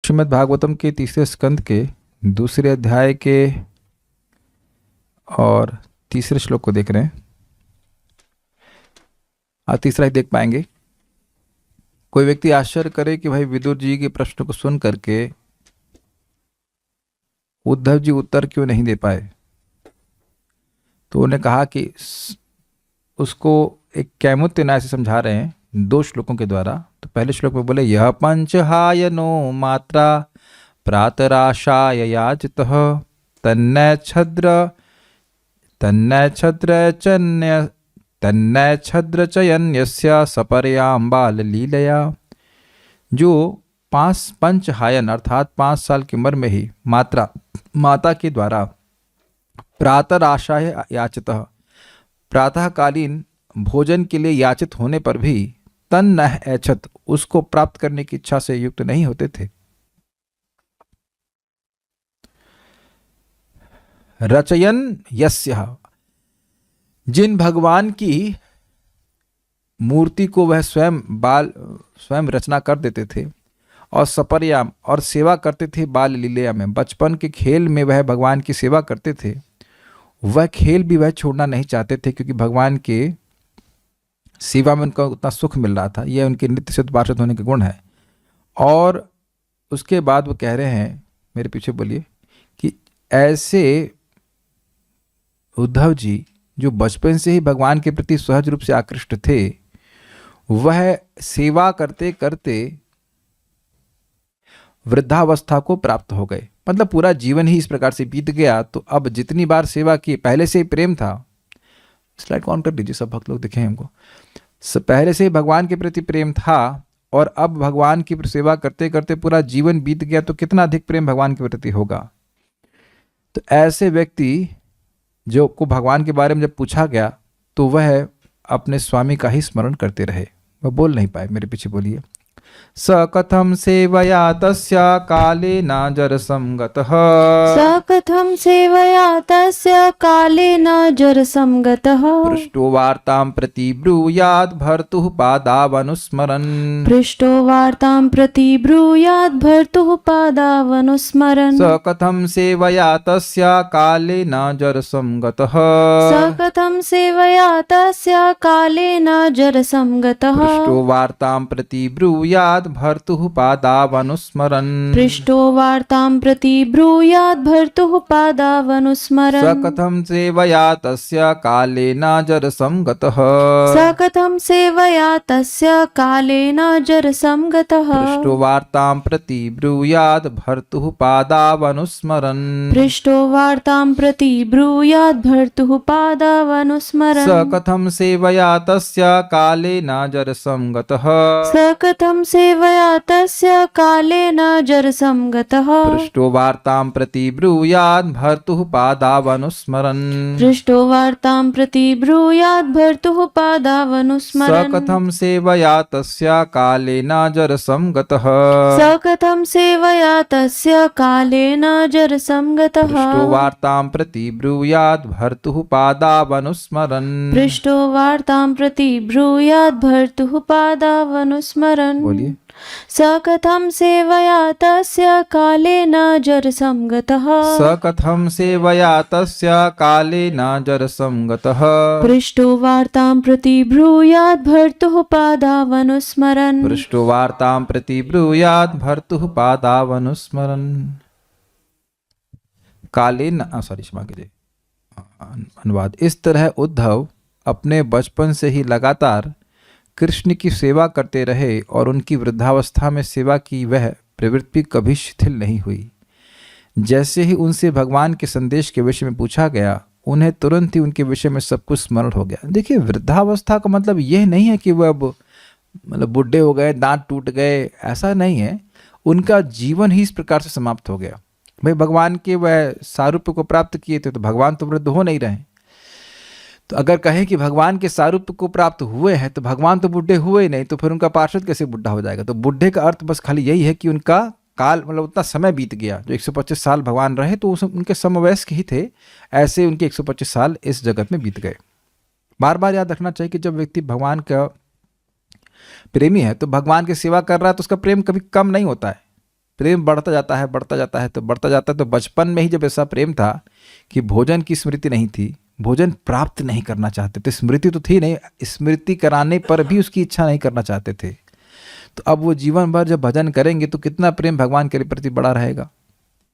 श्रीमद् भागवतम के तीसरे स्कंद के दूसरे अध्याय के और तीसरे श्लोक को देख रहे हैं। आज तीसरा ही देख पाएंगे। कोई व्यक्ति आश्चर्य करे कि भाई विदुर जी के प्रश्न को सुन करके उद्धव जी उत्तर क्यों नहीं दे पाए, तो उन्होंने कहा कि उसको एक कैमुत्य न्याय से समझा रहे हैं 2 श्लोकों के द्वारा। तो पहले श्लोक में बोले यह पंचहायनो मात्रा प्रातराशाय याचितः तन्नय छद्र चयन्यस्य सपर्यां बाल लीलया। जो 5 पंचहायन अर्थात 5 साल की उम्र में ही माता के द्वारा प्रातराशाय याचितः प्रातःकालीन भोजन के लिए याचित होने पर भी तन्न ऐच्छत उसको प्राप्त करने की इच्छा से युक्त नहीं होते थे। रचयन यस्य जिन भगवान की मूर्ति को वह स्वयं रचना कर देते थे और सपर्याम और सेवा करते थे बाल लीला में, बचपन के खेल में वह भगवान की सेवा करते थे। वह खेल भी वह छोड़ना नहीं चाहते थे क्योंकि भगवान के सेवा में उनका उतना सुख मिल रहा था। यह उनके नित्य सिद्ध पार्षद होने के गुण है। और उसके बाद वो कह रहे हैं, मेरे पीछे बोलिए, कि ऐसे उद्धव जी जो बचपन से ही भगवान के प्रति सहज रूप से आकृष्ट थे, वह सेवा करते करते वृद्धावस्था को प्राप्त हो गए। मतलब पूरा जीवन ही इस प्रकार से बीत गया। तो अब जितनी बार सेवा की, पहले से ही प्रेम था, स्लाइड ऑन कर दीजिए सब भक्त लोग दिखें हमको। पहले से ही भगवान के प्रति प्रेम था और अब भगवान की सेवा करते करते पूरा जीवन बीत गया, तो कितना अधिक प्रेम भगवान के प्रति होगा। तो ऐसे व्यक्ति जो को भगवान के बारे में जब पूछा गया तो वह अपने स्वामी का ही स्मरण करते रहे, वह बोल नहीं पाए। मेरे पीछे बोलिए। स कथम सेवया तस्य कालेन जरसंगतः स कथं सेवया तस्य कालेन जरसंगतः पृष्टो वार्तां प्रति ब्रूयात् भर्तुः पादावनुस्मरन् पृष्टो वार्तां प्रति ब्रूयात् भर्तुः पादावनुस्मरन् स कथं सेवया तस्य कालेन जरसंगतः स कथं सेवया तस्य कालेन जरसंगतः पृष्टो वार्तां प्रति ब्रूयात् भर्तुः पादावनुस्मरन् पृष्टो वार्तां प्रति ब्रूयात् भर्तुः पादावनुस्मरन् स कथं सेवया तस्य कालेन जरसंगतः स कथं सेवया तस्य कालेन जरसंगतः पृष्टो वार्तां प्रति ब्रूयात् भर्तुः पादावनुस्मरन् पृष्टो वार्तां प्रति ब्रूयात् भर्तुः पादावनुस्मरन् स कथं सेवया तस्य कालेन जरसंगतः स कथं सेवया तस्य कालेन जरसंगतः पृष्टो वार्तां प्रति ब्रूयात् भर्तुः पादावनुस्मरन् पृष्टो वार्तां प्रति ब्रूयात् भर्तुः पादावनुस्मरन् स कथं सेवया तस्य कालेन जरसंगतः स कथं सेवया तस्य कालेन जरसंगतः पृष्टो वार्तां प्रति ब्रूयात् भर्तुः पादावनुस्मरन् पृष्टो वार्तां प्रति ब्रूयात् भर्तुः पादावनुस्मरन् बोलिए। स कथं सेवया तस्य कालेन जरसंगतः स कथं सेवया तस्य कालेन जरसंगतः पृष्टो वार्तां प्रति ब्रूयात् भर्तुः पादावनुस्मरन् पृष्टो वार्तां प्रति ब्रूयात् भर्तुः पादावनुस्मरन्। कालेन अनुवाद। इस तरह उद्धव अपने बचपन से ही लगातार कृष्ण की सेवा करते रहे और उनकी वृद्धावस्था में सेवा की वह प्रवृत्ति कभी शिथिल नहीं हुई। जैसे ही उनसे भगवान के संदेश के विषय में पूछा गया, उन्हें तुरंत ही उनके विषय में सब कुछ स्मरण हो गया। देखिए, वृद्धावस्था का मतलब यह नहीं है कि वह अब मतलब बुढ़े हो गए, दांत टूट गए, ऐसा नहीं है। उनका जीवन ही इस प्रकार से समाप्त हो गया। भाई भगवान के वह सारूप्य को प्राप्त किए थे तो भगवान तो वृद्ध हो नहीं रहे। तो अगर कहें कि भगवान के सारूप्य को प्राप्त हुए हैं तो भगवान तो बुढ़े हुए ही नहीं, तो फिर उनका पार्षद कैसे बुढ़ा हो जाएगा। तो बुढ़े का अर्थ बस खाली यही है कि उनका काल मतलब उतना समय बीत गया। जो 125 साल भगवान रहे तो उनके समवयस्क ही थे, ऐसे उनके 125 साल इस जगत में बीत गए। बार बार याद रखना चाहिए कि जब व्यक्ति भगवान का प्रेमी है तो भगवान की सेवा कर रहा है तो उसका प्रेम कभी कम नहीं होता है। प्रेम बढ़ता जाता है, बढ़ता जाता है, तो बढ़ता जाता है। तो बचपन में ही जब ऐसा प्रेम था कि भोजन की स्मृति नहीं थी, भोजन प्राप्त नहीं करना चाहते थे, स्मृति तो थी नहीं, स्मृति कराने पर भी उसकी इच्छा नहीं करना चाहते थे, तो अब वो जीवन भर जब भजन करेंगे तो कितना प्रेम भगवान के प्रति बड़ा रहेगा।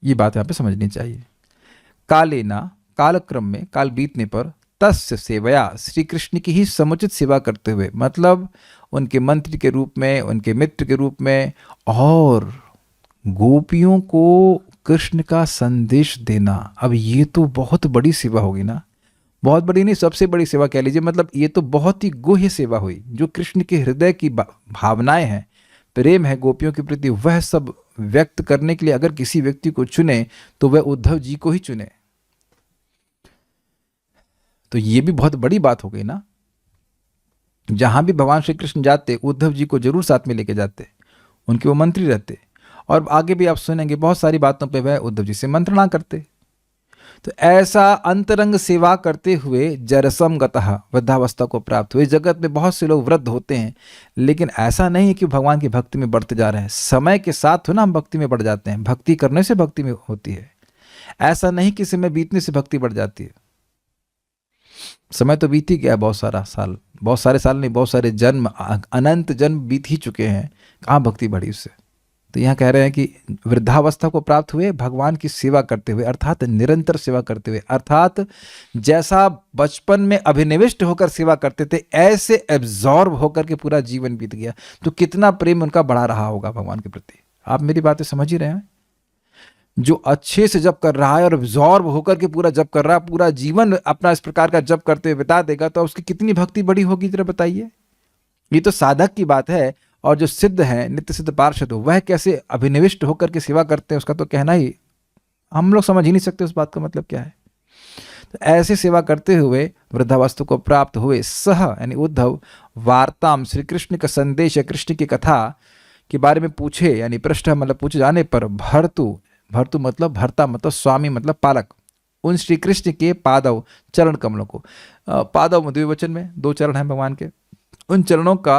ये बात यहाँ पे समझनी चाहिए। कालेना, कालक्रम में, काल बीतने पर, तस्य सेवया, श्री कृष्ण की ही समुचित सेवा करते हुए, मतलब उनके मंत्री के रूप में, उनके मित्र के रूप में, और गोपियों को कृष्ण का संदेश देना। अब ये तो बहुत बड़ी सेवा होगी ना, बहुत बड़ी नहीं, सबसे बड़ी सेवा कह लीजिए। मतलब ये तो बहुत ही गुह्य सेवा हुई। जो कृष्ण के हृदय की भावनाएं हैं, प्रेम है गोपियों के प्रति, वह सब व्यक्त करने के लिए अगर किसी व्यक्ति को चुने तो वह उद्धव जी को ही चुने। तो ये भी बहुत बड़ी बात हो गई ना। जहां भी भगवान श्री कृष्ण जाते, उद्धव जी को जरूर साथ में लेके जाते, उनके वो मंत्री रहते, और आगे भी आप सुनेंगे बहुत सारी बातों पे वह उद्धव जी से मंत्रणा करते। तो ऐसा अंतरंग सेवा करते हुए जरसम गतः, वृद्धावस्था को प्राप्त हुए। जगत में बहुत से लोग वृद्ध होते हैं, लेकिन ऐसा नहीं है कि भगवान की भक्ति में बढ़ते जा रहे हैं। समय के साथ हो ना हम भक्ति में बढ़ जाते हैं, भक्ति करने से भक्ति में होती है। ऐसा नहीं कि समय बीतने से भक्ति बढ़ जाती है। समय तो बीत ही गया, बहुत सारे साल नहीं, बहुत सारे जन्म, अनंत जन्म बीत ही चुके हैं, कहाँ भक्ति बढ़ी उससे। तो यहाँ कह रहे हैं कि वृद्धावस्था को प्राप्त हुए भगवान की सेवा करते हुए, अर्थात निरंतर सेवा करते हुए, अर्थात जैसा बचपन में अभिनिविष्ट होकर सेवा करते थे, ऐसे एब्जॉर्ब होकर के पूरा जीवन बीत गया। तो कितना प्रेम उनका बढ़ा रहा होगा भगवान के प्रति। आप मेरी बातें समझ ही रहे हैं। जो अच्छे से जप कर रहा है और एब्जॉर्ब होकर के पूरा जप कर रहा है, पूरा जीवन अपना इस प्रकार का जप करते हुए बिता देगा, तो उसकी कितनी भक्ति बड़ी होगी जरा बताइए। ये तो साधक की बात है, और जो सिद्ध है, नित्य सिद्ध पार्षद हो, वह कैसे अभिनिविष्ट होकर के सेवा करते हैं, उसका तो कहना ही हम लोग समझ ही नहीं सकते उस बात का मतलब क्या है। तो ऐसे सेवा करते हुए वृद्धावस्था को प्राप्त हुए सह, यानी उद्धव, वार्ताम, श्री कृष्ण का संदेश, कृष्ण की कथा के बारे में पूछे, यानी पृष्ठ मतलब पूछे जाने पर, भर्तु मतलब भर्ता मतलब स्वामी मतलब पालक, उन श्री कृष्ण के पादव, चरण कमलों को, पादव द्विवचन में, दो चरण हैं भगवान के, उन चरणों का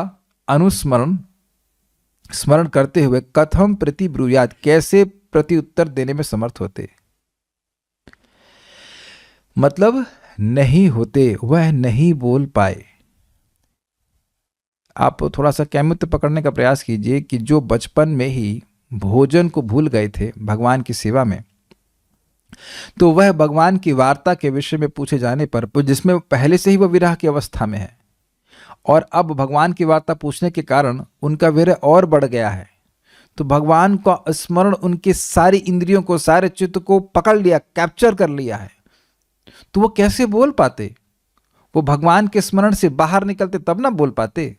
स्मरण करते हुए कथम प्रति ब्रूयात, कैसे प्रति उत्तर देने में समर्थ होते, मतलब नहीं होते, वह नहीं बोल पाए। आप थोड़ा सा कैमुत्य पकड़ने का प्रयास कीजिए कि जो बचपन में ही भोजन को भूल गए थे भगवान की सेवा में, तो वह भगवान की वार्ता के विषय में पूछे जाने पर, जिसमें पहले से ही वह विरह की अवस्था में है, और अब भगवान की वार्ता पूछने के कारण उनका विरह और बढ़ गया है, तो भगवान का स्मरण उनके सारी इंद्रियों को, सारे चित्त को पकड़ लिया, कैप्चर कर लिया है। तो वो कैसे बोल पाते? वो भगवान के स्मरण से बाहर निकलते तब ना बोल पाते।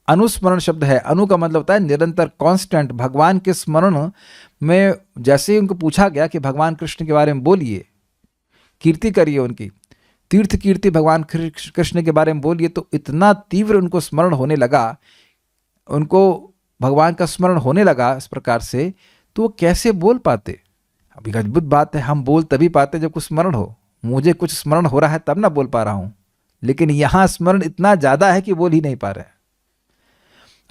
अनुस्मरण शब्द है, अनु का मतलब होता है निरंतर, कांस्टेंट। भगवान के स्मरण में जैसे ही उनको पूछा गया कि भगवान कृष्ण के बारे में बोलिए, कीर्ति करिए उनकी, तीर्थ कीर्ति भगवान कृष्ण के बारे में बोलिए, तो इतना तीव्र उनको स्मरण होने लगा, उनको भगवान का स्मरण होने लगा इस प्रकार से, तो वो कैसे बोल पाते? अभी अद्भुत बात है, हम बोल तभी पाते जब कुछ स्मरण हो। मुझे कुछ स्मरण हो रहा है तब ना बोल पा रहा हूं, लेकिन यहां स्मरण इतना ज्यादा है कि बोल ही नहीं पा रहे।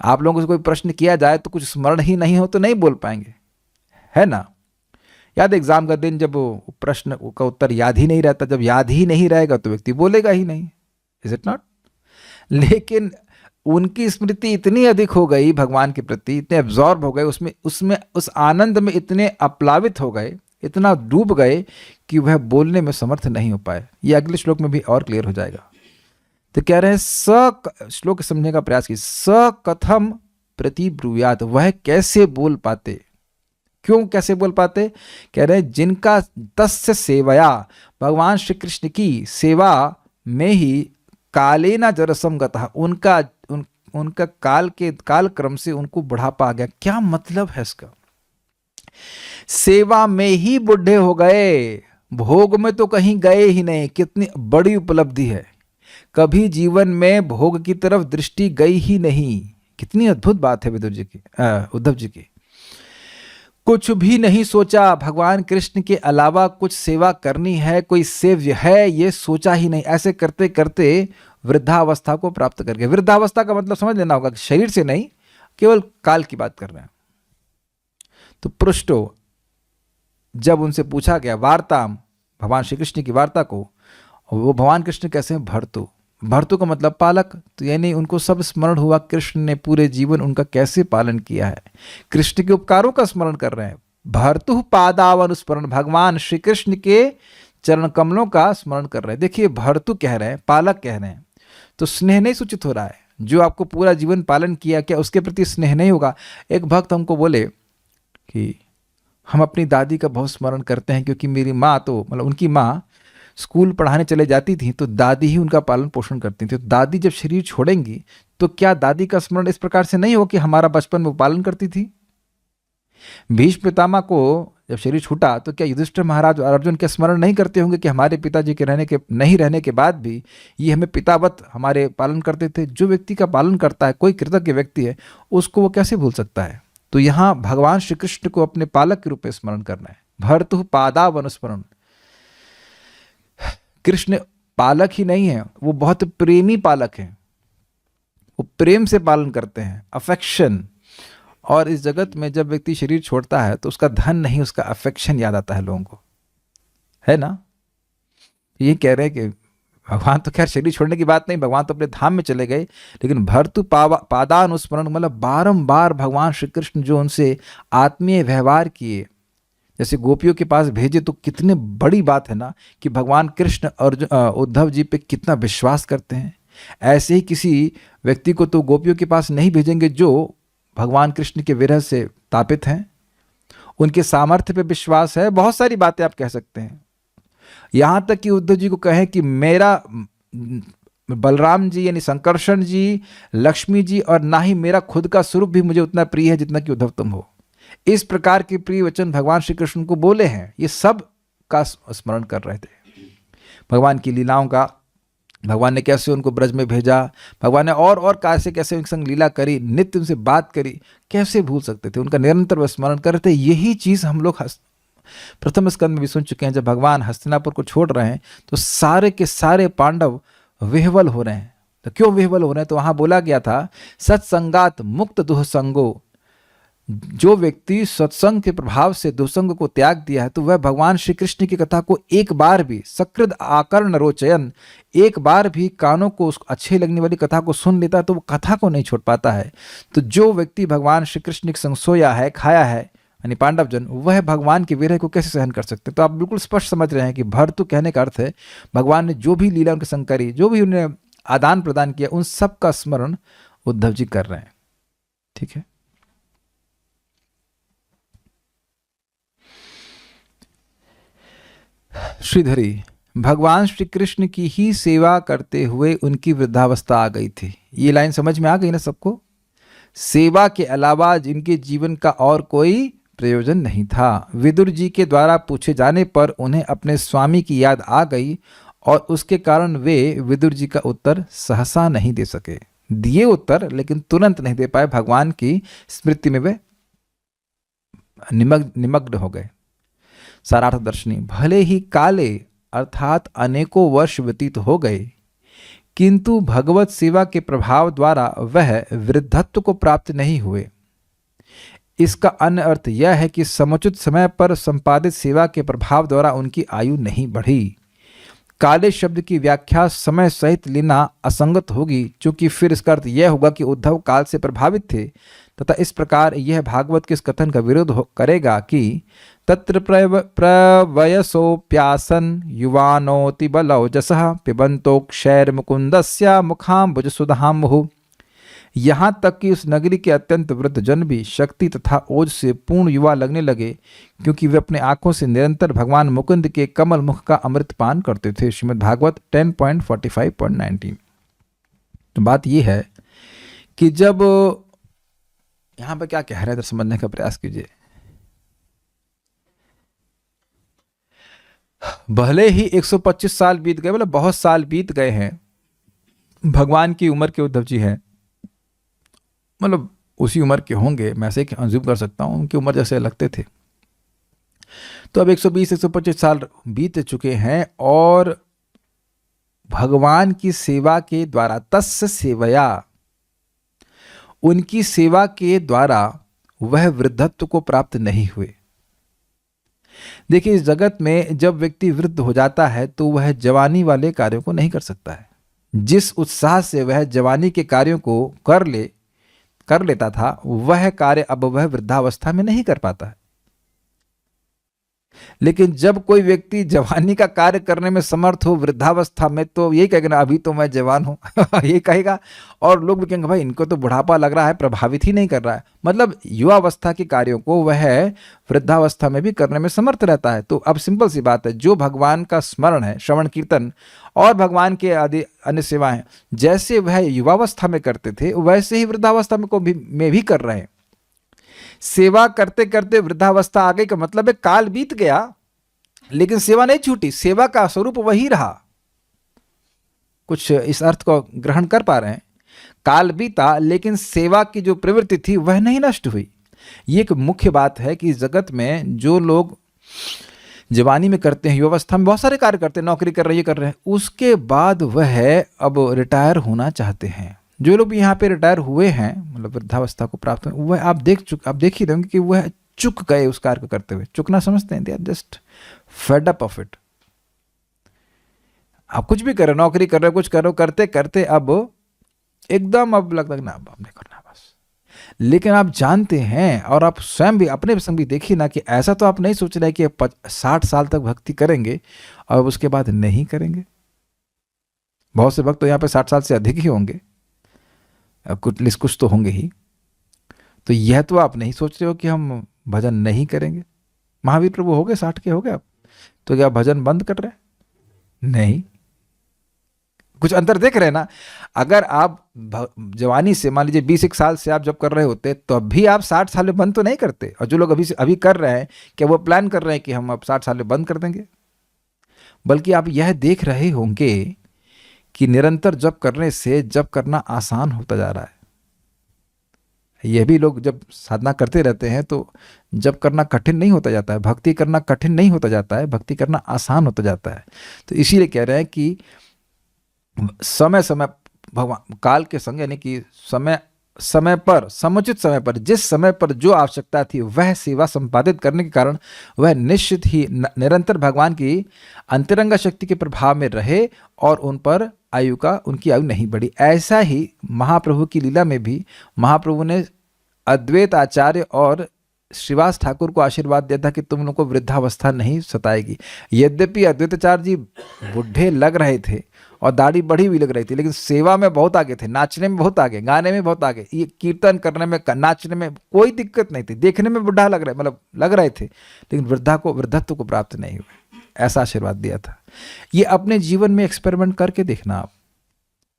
आप लोगों से कोई प्रश्न किया जाए तो कुछ स्मरण ही नहीं हो तो नहीं बोल पाएंगे, है ना। याद एग्जाम का दिन जब प्रश्न का उत्तर याद ही नहीं रहता, जब याद ही नहीं रहेगा तो व्यक्ति बोलेगा ही नहीं, इज इट नॉट। लेकिन उनकी स्मृति इतनी अधिक हो गई भगवान के प्रति, इतने एब्जॉर्ब हो गए उसमें उस आनंद में इतने अप्लावित हो गए, इतना डूब गए कि वह बोलने में समर्थ नहीं हो पाए। ये अगले श्लोक में भी और क्लियर हो जाएगा। तो कह रहे हैं श्लोक समझने का प्रयास की, स कथम प्रति ब्रूयात, वह कैसे बोल पाते, क्यों कैसे बोल पाते? कह रहे हैं जिनका तस्य सेवया, भगवान श्री कृष्ण की सेवा में ही कालेना जरसम गतः, उनका काल क्रम से उनको बुढ़ापा आ गया। क्या मतलब है इसका? सेवा में ही बुढ़े हो गए, भोग में तो कहीं गए ही नहीं। कितनी बड़ी उपलब्धि है, कभी जीवन में भोग की तरफ दृष्टि गई ही नहीं। कितनी अद्भुत बात है उद्धव जी की। कुछ भी नहीं सोचा भगवान कृष्ण के अलावा कुछ सेवा करनी है, कोई सेव्य है, ये सोचा ही नहीं। ऐसे करते करते वृद्धावस्था को प्राप्त कर गए। वृद्धावस्था का मतलब समझ लेना होगा, शरीर से नहीं, केवल काल की बात कर रहे हैं। तो पृष्ठो, जब उनसे पूछा गया वार्ताम, भगवान श्री कृष्ण की वार्ता को, और वो भगवान कृष्ण कैसे हैं, भर्तु, भर्तु का मतलब पालक, तो यानी उनको सब स्मरण हुआ कृष्ण ने पूरे जीवन उनका कैसे पालन किया है, कृष्ण के उपकारों का स्मरण कर रहे हैं। भर्तु पादावनुस्मरण, भगवान श्री कृष्ण के चरण कमलों का स्मरण कर रहे हैं। देखिए भर्तु कह रहे हैं, पालक कह रहे हैं, तो स्नेह नहीं सूचित हो रहा है। जो आपको पूरा जीवन पालन किया, क्या उसके प्रति स्नेह नहीं होगा? एक भक्त हमको बोले कि हम अपनी दादी का बहुत स्मरण करते हैं, क्योंकि मेरी माँ, तो मतलब उनकी माँ स्कूल पढ़ाने चले जाती थी तो दादी ही उनका पालन पोषण करती थी। तो दादी जब शरीर छोड़ेंगी तो क्या दादी का स्मरण इस प्रकार से नहीं हो कि हमारा बचपन में वो पालन करती थी? भीष्म पितामह को जब शरीर छूटा तो क्या युधिष्ठिर महाराज और अर्जुन के स्मरण नहीं करते होंगे कि हमारे पिताजी के नहीं रहने के बाद भी ये हमें पितावत हमारे पालन करते थे? जो व्यक्ति का पालन करता है, कोई कृतज्ञ व्यक्ति है, उसको वो कैसे भूल सकता है? तो यहाँ भगवान श्री कृष्ण को अपने पालक के रूप में स्मरण करना है। भर्तु पादावनुस्मरण, कृष्ण पालक ही नहीं है, वो बहुत प्रेमी पालक हैं, वो प्रेम से पालन करते हैं, अफेक्शन। और इस जगत में जब व्यक्ति शरीर छोड़ता है तो उसका धन नहीं, उसका अफेक्शन याद आता है लोगों को, है ना? ये कह रहे हैं कि भगवान तो खैर शरीर छोड़ने की बात नहीं, भगवान तो अपने धाम में चले गए, लेकिन भर्तु पादानुस्मरण मतलब बारंबार भगवान श्री कृष्ण जो उनसे आत्मीय व्यवहार किए, जैसे गोपियों के पास भेजे, तो कितने बड़ी बात है ना कि भगवान कृष्ण और उद्धव जी पे कितना विश्वास करते हैं। ऐसे ही किसी व्यक्ति को तो गोपियों के पास नहीं भेजेंगे जो भगवान कृष्ण के विरह से तापित हैं, उनके सामर्थ्य पे विश्वास है। बहुत सारी बातें आप कह सकते हैं, यहाँ तक कि उद्धव जी को कहें कि मेरा बलराम जी यानी संकर्षण जी, लक्ष्मी जी और ना ही मेरा खुद का स्वरूप भी मुझे उतना प्रिय है जितना कि उद्धव तुम हो। इस प्रकार के प्रिय वचन भगवान श्री कृष्ण को बोले हैं। ये सब का स्मरण कर रहे थे, भगवान की लीलाओं का, भगवान ने कैसे उनको ब्रज में भेजा, भगवान ने और कैसे कैसे उनके संग लीला करी, नित्य उनसे बात करी, कैसे भूल सकते थे? उनका निरंतर वह स्मरण कर रहे थे। यही चीज़ हम लोग प्रथम स्कंद में भी सुन चुके हैं। जब भगवान हस्तिनापुर को छोड़ रहे हैं तो सारे के सारे पांडव विह्वल हो रहे हैं। तो क्यों विह्वल हो रहे हैं? तो वहाँ बोला गया था सत्संगात मुक्त दुःसंगो, जो व्यक्ति सत्संग के प्रभाव से दुसंग को त्याग दिया है तो वह भगवान श्री कृष्ण की कथा को एक बार भी, सकृद आकर्ण रोचयन, एक बार भी कानों को अच्छे लगने वाली कथा को सुन लेता है तो वो कथा को नहीं छोड़ पाता है। तो जो व्यक्ति भगवान श्री कृष्ण के संग सोया है, खाया है, यानी पांडव जन, वह भगवान के विरह को कैसे सहन कर सकते? तो आप बिल्कुल स्पष्ट समझ रहे हैं कि भर्तु कहने का अर्थ है भगवान ने जो भी लीला उनके संग करी, जो भी उन्हें आदान प्रदान किया, उन सब का स्मरण उद्धव जी कर रहे हैं। ठीक है। श्रीधरी, भगवान श्री कृष्ण की ही सेवा करते हुए उनकी वृद्धावस्था आ गई थी। ये लाइन समझ में आ गई ना सबको? सेवा के अलावा जिनके जीवन का और कोई प्रयोजन नहीं था। विदुर जी के द्वारा पूछे जाने पर उन्हें अपने स्वामी की याद आ गई और उसके कारण वे विदुर जी का उत्तर सहसा नहीं दे सके। दिए उत्तर लेकिन तुरंत नहीं दे पाए, भगवान की स्मृति में वे निमग्न हो गए। सारार्थ दर्शनी, भले ही काले अर्थात अनेकों वर्ष व्यतीत हो गए, किंतु भगवत सेवा के प्रभाव द्वारा वह वृद्धत्व को प्राप्त नहीं हुए। इसका अन्य अर्थ यह है कि समुचित समय पर संपादित सेवा के प्रभाव द्वारा उनकी आयु नहीं बढ़ी। काले शब्द की व्याख्या समय सहित लेना असंगत होगी, क्योंकि फिर इसका अर्थ यह होगा कि उद्धव काल से प्रभावित थे, तथा इस प्रकार यह भागवत के इस कथन का विरोध करेगा कि तत्र प्रवयसोप्यासन युवानोति बलौजसः पिबंतो क्षैर मुकुंदस्य मुखाम्बुज सुधाम्बुः। यहाँ तक कि उस नगरी के अत्यंत वृद्ध जन भी शक्ति तथा ओज से पूर्ण युवा लगने लगे, क्योंकि वे अपने आंखों से निरंतर भगवान मुकुंद के कमल मुख का अमृत पान करते थे। श्रीमद् भागवत 10.45.19। तो बात यह है कि जब यहाँ पर क्या कह रहे हैं, समझने का प्रयास कीजिए। भले ही 125 साल बीत गए, मतलब बहुत साल बीत गए हैं, भगवान की उम्र के उद्धव जी हैं, मतलब उसी उम्र के होंगे, मैं ऐसे अंजुम कर सकता हूं, उनकी उम्र जैसे लगते थे। तो अब 120-125 साल बीत चुके हैं और भगवान की सेवा के द्वारा, तस्य सेवया, उनकी सेवा के द्वारा वह वृद्धत्व को प्राप्त नहीं हुए। देखिए, इस जगत में जब व्यक्ति वृद्ध हो जाता है तो वह जवानी वाले कार्यों को नहीं कर सकता है। जिस उत्साह से वह जवानी के कार्यों को कर लेता था, वह कार्य अब वह वृद्धावस्था में नहीं कर पाता है। लेकिन जब कोई व्यक्ति जवानी का कार्य करने में समर्थ हो वृद्धावस्था में, तो यही कहेगा ना, अभी तो मैं जवान हूं ये कहेगा। और लोग भी कहेंगे भाई इनको तो बुढ़ापा लग रहा है, प्रभावित ही नहीं कर रहा है। मतलब युवावस्था के कार्यों को वह वृद्धावस्था में भी करने में समर्थ रहता है। तो अब सिंपल सी बात है, जो भगवान का स्मरण है, श्रवण कीर्तन और भगवान के आदि अन्य सेवाएं, जैसे वह युवावस्था में करते थे वैसे ही वृद्धावस्था में भी कर रहे हैं। सेवा करते करते वृद्धावस्था आ गई का मतलब है काल बीत गया, लेकिन सेवा नहीं छूटी, सेवा का स्वरूप वही रहा। कुछ इस अर्थ को ग्रहण कर पा रहे हैं? काल बीता लेकिन सेवा की जो प्रवृत्ति थी वह नहीं नष्ट हुई। ये एक मुख्य बात है कि इस जगत में जो लोग जवानी में करते हैं, युवावस्था में बहुत सारे कार्य करते हैं, नौकरी कर रहे हैं, ये कर रहे हैं, उसके बाद वह अब रिटायर होना चाहते हैं। जो लोग भी यहाँ पे रिटायर हुए हैं, मतलब वृद्धावस्था को प्राप्त हुए, वह आप देख ही होंगे कि वह चुक गए उस कार्य को करते हुए। चुकना समझते हैं, they are just fed up of it. आप कुछ भी कर रहे हो, नौकरी कर रहे हो, कुछ कर रहे हो, करते करते अब एकदम अब लगता है ना अब नहीं करना बस। लेकिन आप जानते हैं, और आप स्वयं भी अपने संग भी देखिए ना, कि ऐसा तो आप नहीं सोच रहे कि 60 साल तक भक्ति करेंगे और उसके बाद नहीं करेंगे। बहुत से भक्त तो यहाँ पे 60 साल से अधिक ही होंगे, कुछ तो होंगे ही। तो यह तो आप नहीं सोच रहे हो कि हम भजन नहीं करेंगे। महावीर प्रभु हो गए 60 के, हो गए आप, तो क्या भजन बंद कर रहे हैं? नहीं, कुछ अंतर देख रहे हैं ना। अगर आप जवानी से, मान लीजिए 20 साल से आप जब कर रहे होते तो अभी आप 60 साल में बंद तो नहीं करते। और जो लोग अभी कर रहे हैं, क्या वो प्लान कर रहे हैं कि हम अब 60 साल में बंद कर देंगे? बल्कि आप यह देख रहे होंगे कि निरंतर जप करने से जप करना आसान होता जा रहा है। यह भी लोग जब साधना करते रहते हैं तो जप करना कठिन नहीं होता जाता है, भक्ति करना कठिन नहीं होता जाता है, भक्ति करना आसान होता जाता है। तो इसीलिए कह रहे हैं कि समय समय भगवान काल के संग, यानी कि समय पर, समुचित समय पर, जिस समय पर जो आवश्यकता थी वह सेवा संपादित करने के कारण वह निश्चित ही निरंतर भगवान की अंतरंग शक्ति के प्रभाव में रहे और उन पर उनकी आयु नहीं बढ़ी। ऐसा ही महाप्रभु की लीला में भी महाप्रभु ने अद्वैत आचार्य और श्रीवास ठाकुर को आशीर्वाद दिया था कि तुम लोगों को वृद्धावस्था नहीं सताएगी। यद्यपि अद्वैताचार्य जी बूढ़े लग रहे थे और दाढ़ी बढ़ी हुई लग रही थी, लेकिन सेवा में बहुत आगे थे, नाचने में बहुत आगे, गाने में बहुत आगे, ये कीर्तन करने में, नाचने में कोई दिक्कत नहीं थी। देखने में बुढ़ा लग रहे थे, लेकिन वृद्धत्व को प्राप्त नहीं हुए। ऐसा आशीर्वाद दिया था। ये अपने जीवन में एक्सपेरिमेंट करके देखना आप।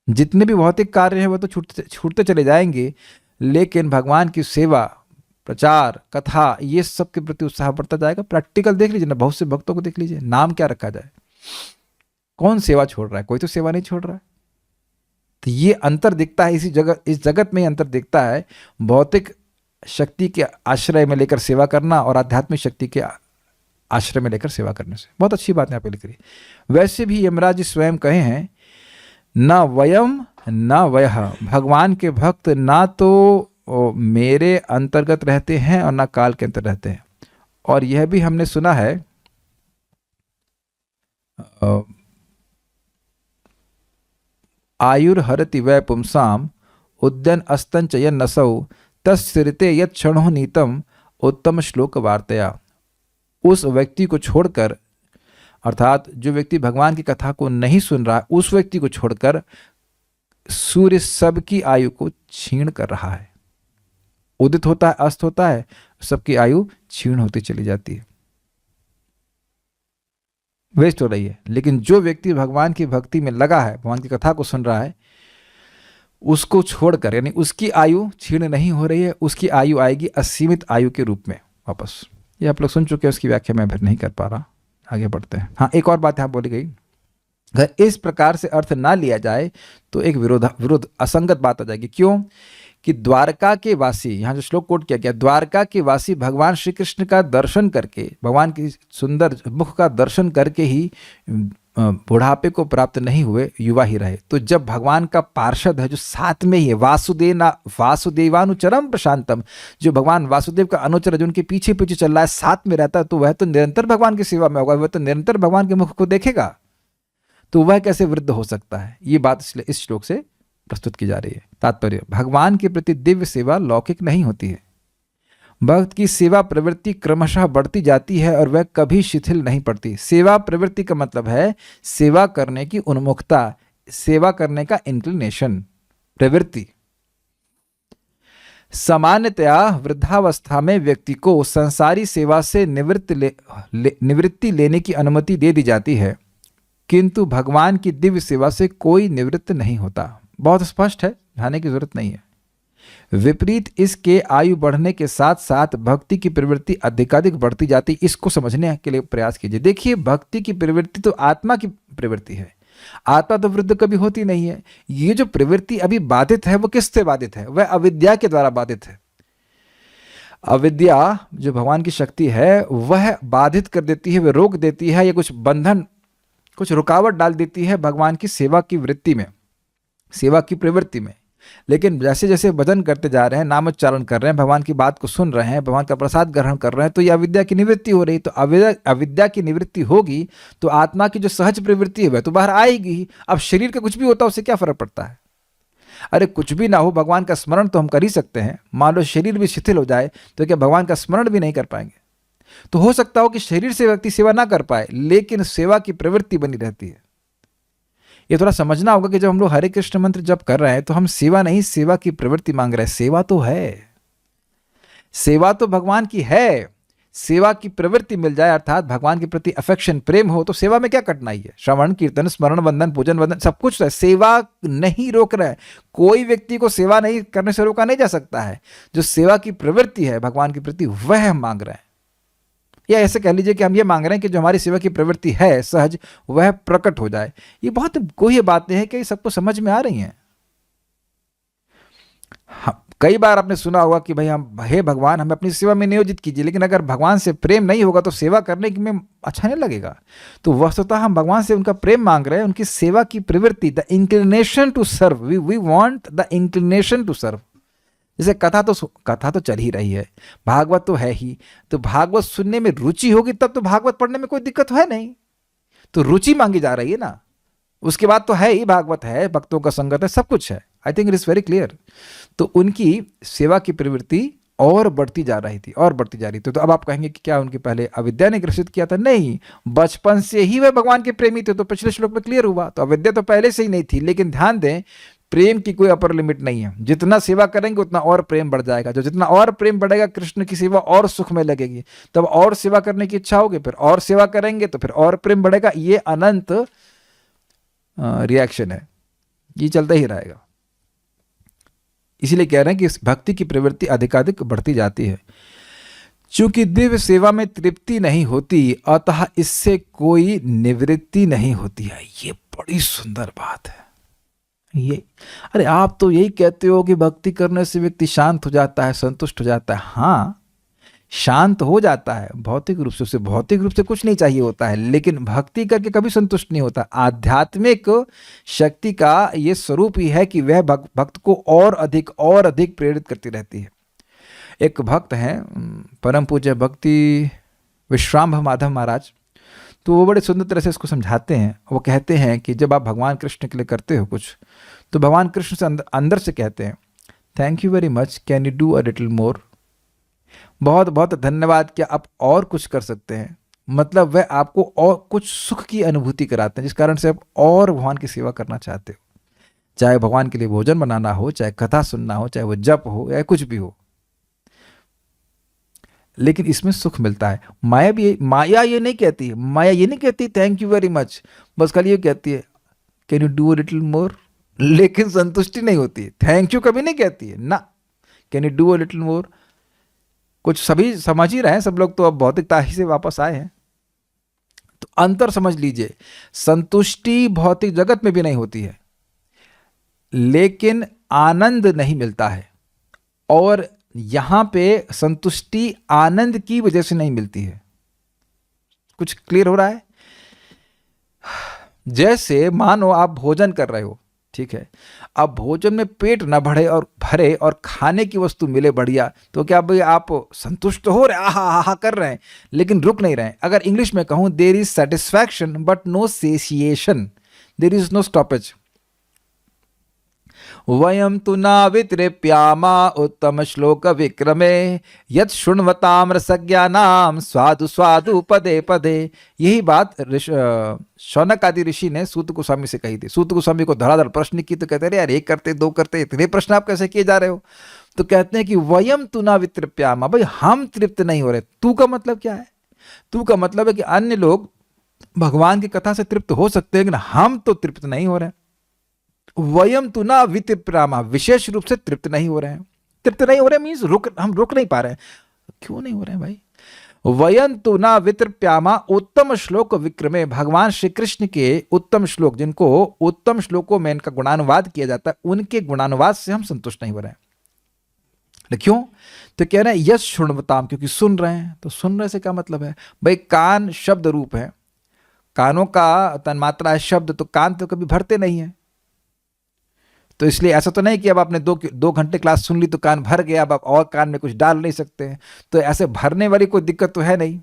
जितने भी भौतिक कार्य हैं वो तो छूटते चले जाएंगे, लेकिन भगवान की सेवा, प्रचार, कथा, ये सब के प्रति उत्साह बढ़ता जाएगा। प्रैक्टिकल देख लीजिए ना, बहुत से भक्तों को देख लीजिए, नाम क्या रखा जाए, कौन सेवा छोड़ रहा है? कोई तो सेवा नहीं छोड़ रहा है। तो ये अंतर दिखता है इस जगत में ही अंतर दिखता है, भौतिक शक्ति के आश्रय में लेकर सेवा करना और आध्यात्मिक शक्ति के आश्रय में लेकर सेवा करने से। बहुत अच्छी बात यहाँ पे लिख रही है। वैसे भी यमराज जी स्वयं कहे हैं, न वयम न वयः, भगवान के भक्त ना तो मेरे अंतर्गत रहते हैं और ना काल के अंतर रहते हैं। और यह भी हमने सुना है, आयुर्हरति वै पुंसाम उद्यन अस्तन चयन नसौ तस्सिरते यत् क्षणो नीतम उत्तम श्लोक वार्तया। उस व्यक्ति को छोड़कर, अर्थात जो व्यक्ति भगवान की कथा को नहीं सुन रहा है, उस व्यक्ति को छोड़कर सूर्य सबकी आयु को छीण कर रहा है। उदित होता है, अस्त होता है, सबकी आयु क्षीण होती चली जाती है, वेस्ट हो रही है। लेकिन जो व्यक्ति भगवान की भक्ति में लगा है, भगवान की कथा को सुन रहा है, उसको छोड़कर, यानी उसकी आयु क्षीण नहीं हो रही है, उसकी आयु आएगी असीमित आयु के रूप में वापस। ये आप लोग सुन चुके हैं, उसकी व्याख्या मैं फिर नहीं कर पा रहा, आगे बढ़ते हैं। हाँ, एक और बात यहाँ बोली गई, अगर इस प्रकार से अर्थ ना लिया जाए तो एक विरुद्ध असंगत बात आ जाएगी। क्यों? कि द्वारका के वासी, यहाँ जो श्लोक कोट किया गया, द्वारका के वासी भगवान श्री कृष्ण का दर्शन करके, भगवान की सुंदर मुख का दर्शन करके ही बुढ़ापे को प्राप्त नहीं हुए, युवा ही रहे। तो जब भगवान का पार्षद है जो साथ में ही है, वासुदेवानुचरम प्रशांतम, जो भगवान वासुदेव का अनुचर है, जो उनके पीछे पीछे चल रहा है, साथ में रहता है, तो वह तो निरंतर भगवान की सेवा में होगा, वह तो निरंतर भगवान के मुख को देखेगा, तो वह कैसे वृद्ध हो सकता है। ये बात इस श्लोक से प्रस्तुत की जा रही है। तात्पर्य, भगवान के प्रति दिव्य सेवा लौकिक नहीं होती है। भक्त की सेवा प्रवृत्ति क्रमशः बढ़ती जाती है और वह कभी शिथिल नहीं पड़ती। सेवा प्रवृत्ति का मतलब है सेवा करने की उन्मुखता, सेवा करने का इंक्लिनेशन, प्रवृत्ति। सामान्यतया वृद्धावस्था में व्यक्ति को संसारी सेवा से निवृत्ति लेने की अनुमति दे दी जाती है, किंतु भगवान की दिव्य सेवा से कोई निवृत्त नहीं होता। बहुत स्पष्ट है, ध्यान की जरूरत नहीं है। विपरीत इसके आयु बढ़ने के साथ साथ भक्ति की प्रवृत्ति अधिकाधिक बढ़ती जाती। इसको समझने के लिए प्रयास कीजिए। देखिए, भक्ति की प्रवृत्ति तो आत्मा की प्रवृत्ति है, आत्मा तो वृद्ध कभी होती नहीं है। ये जो प्रवृत्ति अभी बाधित है, वो किससे बाधित है? वह अविद्या के द्वारा बाधित है। अविद्या जो भगवान की शक्ति है, वह बाधित कर देती है, वह रोक देती है, या कुछ बंधन, कुछ रुकावट डाल देती है भगवान की सेवा की वृत्ति में, सेवा की प्रवृत्ति में। लेकिन जैसे जैसे भजन करते जा रहे हैं, नाम उच्चारण कर रहे हैं, भगवान की बात को सुन रहे हैं, भगवान का प्रसाद ग्रहण कर रहे हैं, तो ये अविद्या की निवृत्ति हो रही। तो अविद्या की निवृत्ति होगी तो आत्मा की जो सहज प्रवृत्ति है वह तो बाहर आएगी ही। अब शरीर का कुछ भी होता है उससे क्या फर्क पड़ता है? अरे कुछ भी ना हो, भगवान का स्मरण तो हम कर ही सकते हैं। मान लो शरीर भी शिथिल हो जाए तो क्या भगवान का स्मरण भी नहीं कर पाएंगे? तो हो सकता हो कि शरीर से व्यक्ति सेवा ना कर पाए, लेकिन सेवा की प्रवृत्ति बनी रहती है। ये थोड़ा समझना होगा कि जब हम लोग हरे कृष्ण मंत्र जप कर रहे हैं तो हम सेवा नहीं, सेवा की प्रवृत्ति मांग रहे हैं। सेवा तो है, सेवा तो भगवान की है। सेवा की प्रवृत्ति मिल जाए, अर्थात भगवान के प्रति अफेक्शन, प्रेम हो, तो सेवा में क्या कठिनाई है? श्रवण कीर्तन स्मरण वंदन पूजन वंदन सब कुछ है, सेवा नहीं रोक रहा है। कोई व्यक्ति को सेवा नहीं करने से रोका नहीं जा सकता है। जो सेवा की प्रवृत्ति है भगवान के प्रति, वह हम मांग रहे हैं। या ऐसे कह लीजिए कि हम ये मांग रहे हैं कि जो हमारी सेवा की प्रवृत्ति है सहज, वह प्रकट हो जाए। ये बहुत कोई बातें हैं कि सबको समझ में आ रही हैं। कई बार आपने सुना होगा कि भाई हम, हे भगवान हमें अपनी सेवा में नियोजित कीजिए, लेकिन अगर भगवान से प्रेम नहीं होगा तो सेवा करने में अच्छा नहीं लगेगा। तो वस्तुतः हम भगवान से उनका प्रेम मांग रहे हैं, उनकी सेवा की प्रवृत्ति, the inclination to serve. We want the inclination to serve. जैसे कथा तो चल ही रही है, भागवत तो है ही, तो भागवत सुनने में रुचि होगी तब तो भागवत पढ़ने में कोई दिक्कत है नहीं। तो रुचि मांगी जा रही है ना, उसके बाद तो है ही, भागवत है, भक्तों का संगत है, सब कुछ है। I think it is very clear. तो उनकी सेवा की प्रवृत्ति और बढ़ती जा रही थी, और बढ़ती जा रही थी। तो अब आप कहेंगे कि क्या उनके पहले अविद्या ने ग्रसित किया था? नहीं, बचपन से ही वे भगवान के प्रेमी थे। तो पिछले श्लोक में क्लियर हुआ। तो अविद्या तो पहले से ही नहीं थी, लेकिन ध्यान दें, प्रेम की कोई अपर लिमिट नहीं है। जितना सेवा करेंगे उतना और प्रेम बढ़ जाएगा। जो जितना और प्रेम बढ़ेगा, कृष्ण की सेवा और सुख में लगेगी, तब और सेवा करने की इच्छा होगी, फिर और सेवा करेंगे तो फिर और प्रेम बढ़ेगा। ये अनंत रिएक्शन है, ये चलता ही रहेगा। इसीलिए कह रहे हैं कि इस भक्ति की प्रवृत्ति अधिकाधिक बढ़ती जाती है। चूंकि दिव्य सेवा में तृप्ति नहीं होती, अतः इससे कोई निवृत्ति नहीं होती है। ये बड़ी सुंदर बात है। ये, अरे आप तो यही कहते हो कि भक्ति करने से व्यक्ति शांत हो जाता है, संतुष्ट हो जाता है। हाँ, शांत हो जाता है भौतिक रूप से, उसे भौतिक रूप से कुछ नहीं चाहिए होता है, लेकिन भक्ति करके कभी संतुष्ट नहीं होता। आध्यात्मिक शक्ति का ये स्वरूप ही है कि वह भक्त को और अधिक प्रेरित करती रहती है। एक भक्त हैं, परम पूज्य भक्ति विश्राम्भ माधव महाराज, तो वो बड़े सुंदर तरह से इसको समझाते हैं। वो कहते हैं कि जब आप भगवान कृष्ण के लिए करते हो कुछ, तो भगवान कृष्ण से अंदर से कहते हैं, thank you very much, can you do a little more? बहुत बहुत धन्यवाद, क्या आप और कुछ कर सकते हैं? मतलब वह आपको और कुछ सुख की अनुभूति कराते हैं, जिस कारण से आप और भगवान की सेवा करना चाहते हो। चाहे भगवान के लिए भोजन बनाना हो, चाहे कथा सुनना हो, चाहे वो जप हो या कुछ भी हो, लेकिन इसमें सुख मिलता है। माया ये नहीं कहती थैंक यू वेरी मच, बस खाली ये कहती है can you do a little more, लेकिन संतुष्टि नहीं होती है। थैंक यू कभी नहीं कहती है ना, can you do a little more. कुछ सभी समझ ही रहे हैं, सब लोग तो अब भौतिकता ही से वापस आए हैं। तो अंतर समझ लीजिए, संतुष्टि भौतिक जगत में भी नहीं होती है, लेकिन आनंद नहीं मिलता है। और यहां पे संतुष्टि आनंद की वजह से नहीं मिलती है। कुछ क्लियर हो रहा है? जैसे मानो आप भोजन कर रहे हो, ठीक है, अब भोजन में पेट न बढ़े और भरे और खाने की वस्तु मिले बढ़िया, तो क्या भाई आप संतुष्ट हो रहे, आहा आहा कर रहे हैं, लेकिन रुक नहीं रहे हैं। अगर इंग्लिश में कहूँ, there is satisfaction but no satiation, there is no stoppage. वयम तु न वितृप्यामा उत्तम श्लोक विक्रमे यत् शृण्वताम रसज्ञानाम स्वादु स्वादु पदे पदे। यही बात शौनक आदि ऋषि ने सूत गोस्वामी से कही थी। सूत गोस्वामी को धड़ाधड़ प्रश्न की तो कहते रहे, यार एक करते दो करते, इतने प्रश्न आप कैसे किए जा रहे हो? तो कहते हैं कि वयम तु न वितृप्यामा, भाई हम तृप्त नहीं हो रहे। तू का मतलब क्या है? तू का मतलब है कि अन्य लोग भगवान की कथा से तृप्त हो सकते हैं, लेकिन हम तो तृप्त नहीं हो रहे। वयम तु ना वितृप्यामा, विशेष रूप से तृप्त नहीं हो रहे हैं। तृप्त नहीं हो रहे मीन्स हम रुक नहीं पा रहे हैं। क्यों नहीं हो रहे हैं भाई? वयम तु ना वितृप्यामा उत्तम श्लोक विक्रमे, भगवान श्री कृष्ण के उत्तम श्लोक, जिनको उत्तम श्लोकों में इनका गुणानुवाद किया जाता है, उनके गुणानुवाद से हम संतुष्ट नहीं हो रहे हैं। क्यों? तो कह रहे हैं यश शृण्वताम, क्योंकि सुन रहे हैं। तो सुन रहे से क्या मतलब है भाई? कान शब्द रूप है, कानों का तन्मात्रा है शब्द, तो कान तो कभी भरते नहीं है। तो इसलिए ऐसा तो नहीं कि अब आपने 2 घंटे क्लास सुन ली तो कान भर गया, अब आप और कान में कुछ डाल नहीं सकते हैं। तो ऐसे भरने वाली कोई दिक्कत तो है नहीं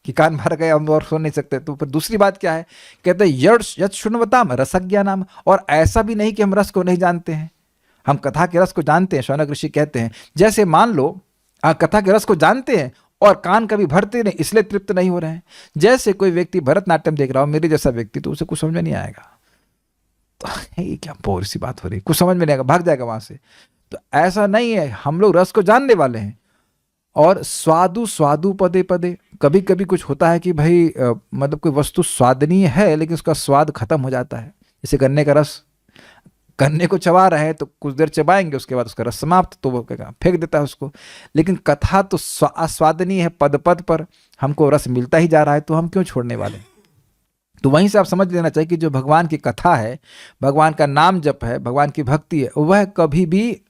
कि कान भर गया हम और सुन नहीं सकते। तो फिर दूसरी बात क्या है? कहते हैं यत् शृण्वताम रसज्ञानाम, और ऐसा भी नहीं कि हम रस को नहीं जानते हैं, हम कथा के रस को जानते हैं। शौनक ऋषि कहते हैं जैसे मान लो कथा के रस को जानते हैं और कान कभी भरते नहीं, इसलिए तृप्त नहीं हो रहे हैं। जैसे कोई व्यक्ति भरतनाट्यम देख रहा हो, मेरे जैसा व्यक्ति, तो उसे कुछ समझ में नहीं आएगा, तो ये क्या बोर सी बात हो रही, कुछ समझ में नहीं आएगा, भाग जाएगा वहां से। तो ऐसा नहीं है, हम लोग रस को जानने वाले हैं। और स्वादु स्वादु पदे पदे, कभी कभी कुछ होता है कि भाई मतलब कोई वस्तु स्वादनीय है लेकिन उसका स्वाद खत्म हो जाता है। जैसे गन्ने का रस, गन्ने को चबा रहे हैं तो कुछ देर चबाएंगे, उसके बाद उसका रस समाप्त, तो वो क्या फेंक देता है उसको। लेकिन कथा तो स्वादनीय है, पद पद पर हमको रस मिलता ही जा रहा है, तो हम क्यों छोड़ने वाले? तो वहीं से आप समझ लेना चाहिए कि जो भगवान की कथा है, भगवान का नाम जप है, भगवान की भक्ति है, वह कभी भी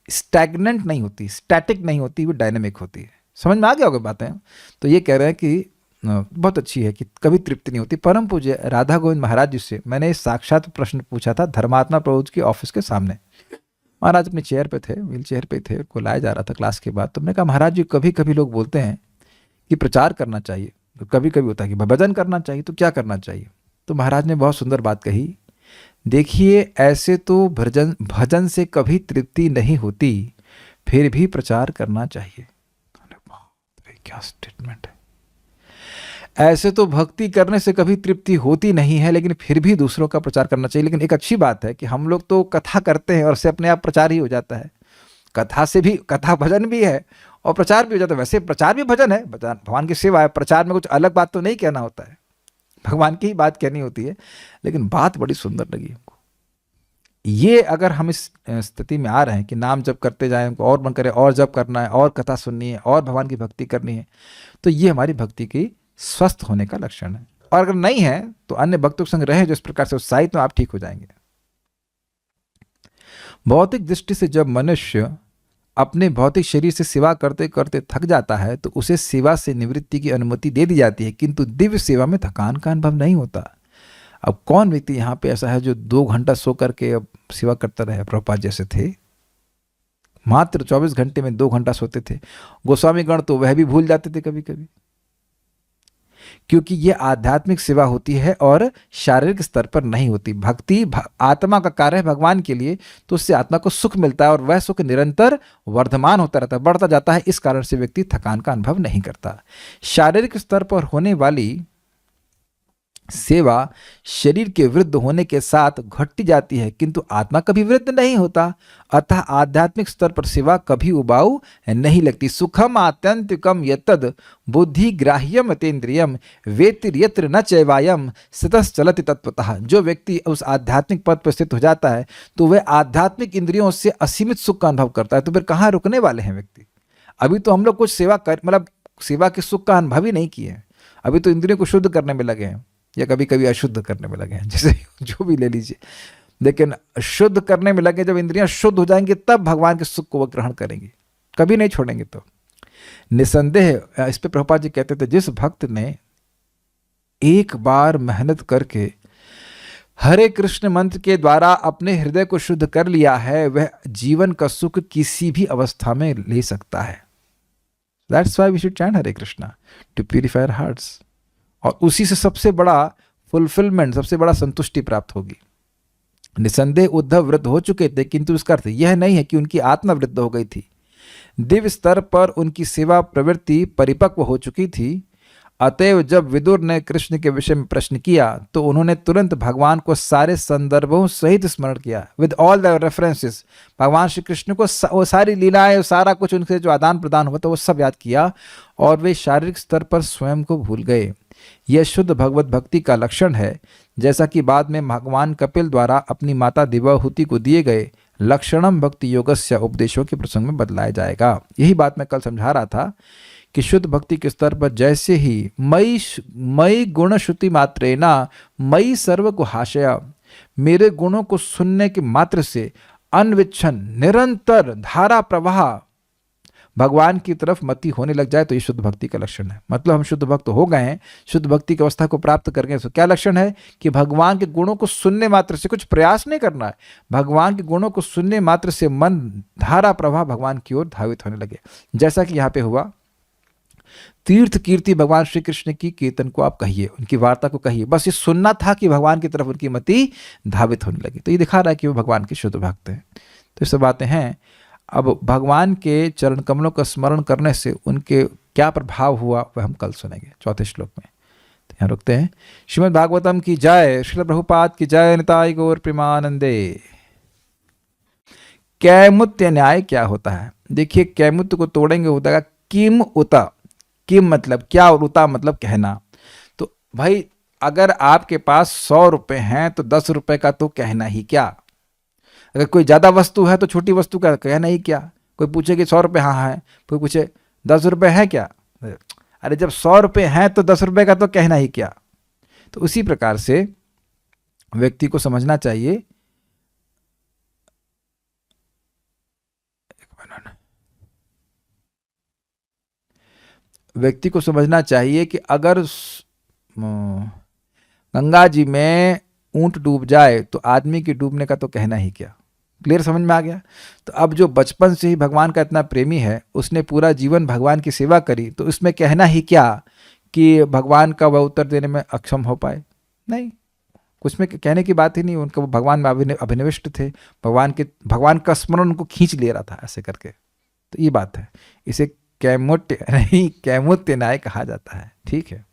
स्टैग्नेंट नहीं होती, स्टैटिक नहीं होती, वो डायनेमिक होती है। समझ में आ गया होगा बातें? तो ये कह रहे हैं कि बहुत अच्छी है कि कभी तृप्ति नहीं होती। परम पूज्य राधा गोविंद महाराज जी से मैंने साक्षात प्रश्न पूछा था धर्मात्मा प्रभु की ऑफिस के सामने। महाराज अपनी चेयर पे थे, व्हील चेयर पे थे, उनको लाया जा रहा था क्लास के बाद। तो मैंने कहा महाराज जी, कभी कभी लोग बोलते हैं कि प्रचार करना चाहिए, तो कभी कभी होता है कि भजन करना चाहिए, तो क्या करना चाहिए? तो महाराज ने बहुत सुंदर बात कही, देखिए ऐसे तो भजन से कभी तृप्ति नहीं होती, फिर भी प्रचार करना चाहिए। क्या स्टेटमेंट है! ऐसे तो भक्ति करने से कभी तृप्ति होती नहीं है, लेकिन फिर भी दूसरों का प्रचार करना चाहिए। लेकिन एक अच्छी बात है कि हम लोग तो कथा करते हैं और उससे अपने आप प्रचार ही हो जाता है। कथा से भी, कथा भजन भी है और प्रचार भी हो जाता है। वैसे प्रचार भी भजन है, भगवान की सेवा है। प्रचार में कुछ अलग बात तो नहीं कहना होता है, भगवान की ही बात कहनी होती है। लेकिन बात बड़ी सुंदर लगी हमको। ये अगर हम इस स्थिति में आ रहे हैं कि नाम जप करते जाएं, हमको और मन करे और जप करना है, और कथा सुननी है, और भगवान की भक्ति करनी है, तो ये हमारी भक्ति की स्वस्थ होने का लक्षण है। और अगर नहीं है तो अन्य भक्तों के संग रहे जो इस प्रकार से उत्साहित, तो आप ठीक हो जाएंगे। भौतिक दृष्टि से जब मनुष्य अपने भौतिक शरीर से सेवा करते करते थक जाता है तो उसे सेवा से निवृत्ति की अनुमति दे दी जाती है, किंतु दिव्य सेवा में थकान का अनुभव नहीं होता। अब कौन व्यक्ति यहाँ पे ऐसा है जो 2 घंटा सो करके अब सेवा करता रहे? प्रभुपाद जैसे थे, मात्र 24 घंटे में 2 घंटा सोते थे। गोस्वामी गण तो वह भी भूल जाते थे कभी कभी, क्योंकि यह आध्यात्मिक सेवा होती है और शारीरिक स्तर पर नहीं होती। भक्ति आत्मा का कार्य है भगवान के लिए, तो उससे आत्मा को सुख मिलता है और वह सुख निरंतर वर्धमान होता रहता है, बढ़ता जाता है। इस कारण से व्यक्ति थकान का अनुभव नहीं करता। शारीरिक स्तर पर होने वाली सेवा शरीर के वृद्ध होने के साथ घटती जाती है, किंतु आत्मा कभी वृद्ध नहीं होता। अतः आध्यात्मिक स्तर पर सेवा कभी उबाऊ नहीं लगती। सुखम आत्यंतिकम यत्तद बुद्धि ग्राह्यम तेन्द्रियम वेतिर्यत्र न चैवायम सतस चलति तत्वतः। जो व्यक्ति उस आध्यात्मिक पद पर स्थित हो जाता है तो वह आध्यात्मिक इंद्रियों से असीमित सुख का अनुभव करता है। तो फिर कहाँ रुकने वाले हैं व्यक्ति? अभी तो हम लोग कुछ सेवा कर, मतलब सेवा के सुख का अनुभव ही नहीं किए। अभी तो इंद्रियों को शुद्ध करने में लगे हैं, या कभी कभी अशुद्ध करने में लगे हैं, जैसे जो भी ले लीजिए। लेकिन शुद्ध करने में लगे, जब इंद्रियां शुद्ध हो जाएंगी तब भगवान के सुख को वह ग्रहण करेंगे, कभी नहीं छोड़ेंगे। तो निसंदेह इस पे प्रभुपाद जी कहते थे, जिस भक्त ने एक बार मेहनत करके हरे कृष्ण मंत्र के द्वारा अपने हृदय को शुद्ध कर लिया है, वह जीवन का सुख किसी भी अवस्था में ले सकता है। That's why we should chant Hare Krishna to purify our hearts. और उसी से सबसे बड़ा फुलफिलमेंट, सबसे बड़ा संतुष्टि प्राप्त होगी। निसंदेह उद्धव वृद्ध हो चुके थे, किंतु इसका अर्थ यह नहीं है कि उनकी आत्मा वृद्ध हो गई थी। दिव्य स्तर पर उनकी सेवा प्रवृत्ति परिपक्व हो चुकी थी। अतएव जब विदुर ने कृष्ण के विषय में प्रश्न किया तो उन्होंने तुरंत भगवान को सारे संदर्भों सहित स्मरण किया, विद ऑल द रेफरेंसेस। भगवान श्री कृष्ण को वो सारी लीलाएं, सारा कुछ उनसे जो आदान प्रदान हुआ था वो सब याद किया, और वे शारीरिक स्तर पर स्वयं को भूल गए। यह शुद्ध भगवत भक्ति का लक्षण है, जैसा कि बाद में भगवान कपिल द्वारा अपनी माता दिव्याहुति को दिए गए लक्षणम भक्ति योगस्य उपदेशों के प्रसंग में बदलाया जाएगा। यही बात मैं कल समझा रहा था कि शुद्ध भक्ति के स्तर पर जैसे ही मई गुण श्रुति मात्रेना मई सर्व को हाशया, मेरे गुणों को सुनने के मात्र से अनविच्छन निरंतर धारा प्रवाह भगवान की तरफ मति होने लग जाए तो ये शुद्ध भक्ति का लक्षण है। मतलब हम शुद्ध भक्त हो गए हैं, शुद्ध भक्ति की अवस्था को प्राप्त कर गए। तो क्या लक्षण है कि भगवान के गुणों को सुनने मात्र से, कुछ प्रयास नहीं करना है, भगवान के गुणों को सुनने मात्र से मन धारा प्रवाह भगवान की ओर धावित होने लगे। जैसा कि यहाँ पे हुआ, तीर्थ कीर्ति भगवान श्री कृष्ण की कीर्तन को आप कहिए, उनकी वार्ता को कहिए, बस ये सुनना था कि भगवान की तरफ उनकी मति धावित होने लगी। तो ये दिखा रहा है कि वो भगवान के शुद्ध भक्त हैं। तो ये सब बातें हैं। अब भगवान के चरण कमलों का स्मरण करने से उनके क्या प्रभाव हुआ वह हम कल सुनेंगे चौथे श्लोक में। तो यहाँ रुकते हैं। श्रीमद् भागवतम की जय, श्रील प्रभुपाद की जय, निताई गौर प्रेमानंदे। कैमुत्य न्याय क्या होता है? देखिए, कैमुत्य को तोड़ेंगे होता है किम उता। किम मतलब क्या और उता मतलब कहना। तो भाई अगर आपके पास 100 रुपए हैं तो 10 रुपए का तो कहना ही क्या। अगर कोई ज़्यादा वस्तु है तो छोटी वस्तु का कहना ही क्या। कोई पूछे कि 100 रुपये हाँ है, कोई पूछे 10 रुपये है क्या। अरे जब 100 रुपये हैं तो 10 रुपये का तो कहना ही क्या। तो उसी प्रकार से व्यक्ति को समझना चाहिए, व्यक्ति को समझना चाहिए कि अगर गंगा जी में ऊंट डूब जाए तो आदमी के डूबने का तो कहना ही क्या। क्लियर, समझ में आ गया। तो अब जो बचपन से ही भगवान का इतना प्रेमी है, उसने पूरा जीवन भगवान की सेवा करी, तो इसमें कहना ही क्या कि भगवान का वह उत्तर देने में अक्षम हो पाए। नहीं, कुछ में कहने की बात ही नहीं। उनका भगवान में अभिनिविष्ट थे, भगवान का स्मरण उनको खींच ले रहा था ऐसे करके। तो ये बात है, इसे कैमुत्य नहीं कैमुत्य न्याय कहा जाता है। ठीक है।